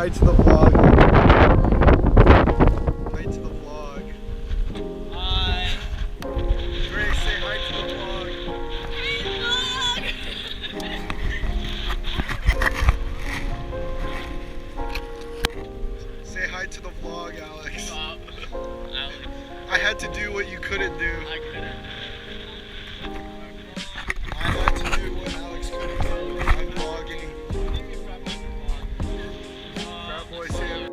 hi to the vlog. Hi to the vlog. Hi. Grace, say hi to the vlog. Say hi to the vlog, Alex. Stop. Alex. I had to do what you couldn't do. I couldn't. I had to do what Alex couldn't do. I'm vlogging. Frat boy Sam.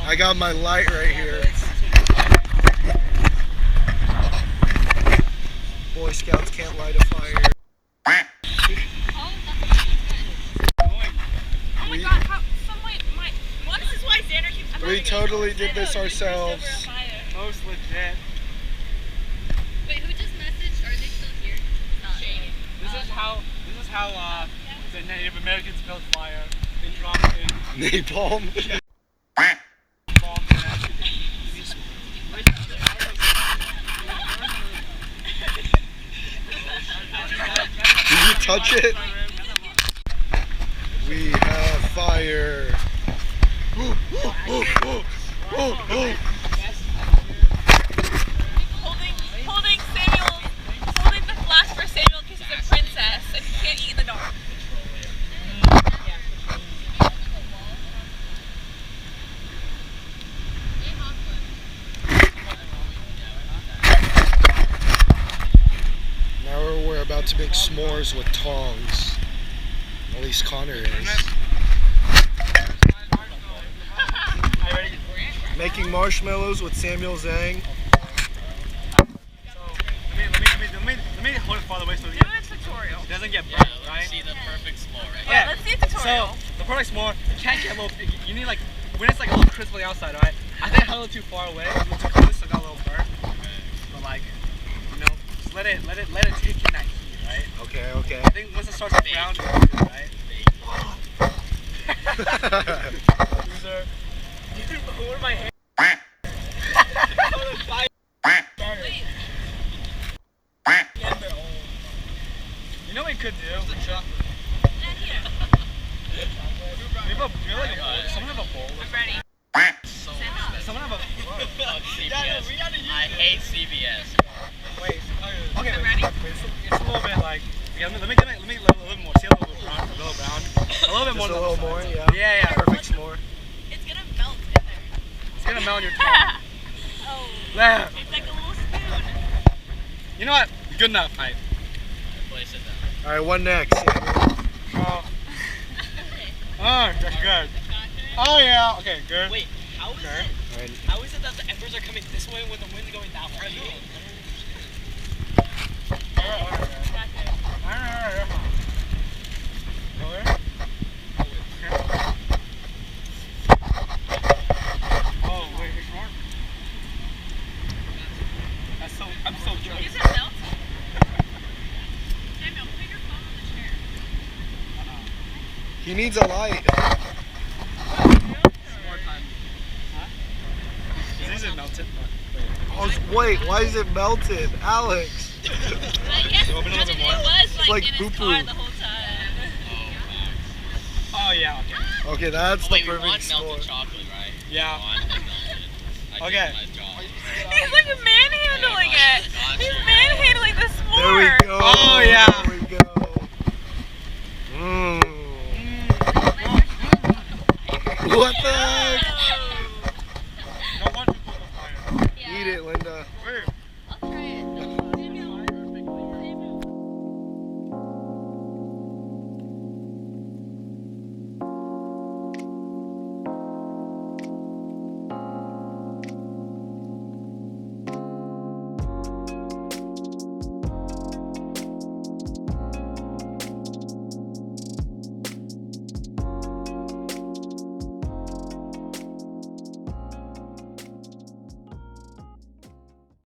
I got my light right here. Boy Scouts can't light a fire. We totally did this ourselves. Most legit. Wait, who just messaged? Are they still here? This is how the Native Americans built fire. They dropped in Napalm. bombs and everything. Did you touch it? We have fire. Holding Samuel, holding the flash for Samuel because he's a princess and he can't eat in the dark. Now we're about to make s'mores with tongs. At least Connor is. Making marshmallows with Samuel Zhang. Let me hold it farther away so Do a tutorial. it doesn't get burnt, right? See the perfect s'more, right? Yeah, let's see a tutorial. So the perfect s'more, you can't get a little. You need like when it's like a little crisp on the outside, right? I think I held it too far away, a little too close, so I got a little burnt. But like, you know, just let it take in that heat, right? Okay. I think once it starts to brown, it's good, right? Loser. What am I? You know what we could do? And here. Someone have a bowl. I'm ready. Someone have a. CBS. I hate CBS. Wait. Okay. I'm ready. Wait, it's a little bit like. Yeah, let me a little bit more. See a little bit brown. A little brown. A little bit more. Just a than little the more, sides. yeah. Yeah. Perfect s'more. It's gonna melt in there. It's gonna melt in your tongue. Oh. There. It's like a little spoon. You know what? Good enough. Alright. Place it down. Alright, what next? Oh, that's good. Oh yeah. Okay, good. Wait, how is Okay. it? How is it that the embers are coming this way when the wind's going that way? Oh wait, it's more. I'm so Is curious. it melt? Samuel, put your phone on the chair. He needs a light. More time. Huh? Is it melted? Oh, wait, why is it melted? Alex! Yes, So open a little bit more. it was like like in his poo-poo. car the whole time. Oh yeah. Okay. Okay, that's Wait, the we perfect want melted s'more. chocolate, right? Yeah. We want melted. I Okay. did my job. He's like manhandling it. He's manhandling the s'more. There we go. Oh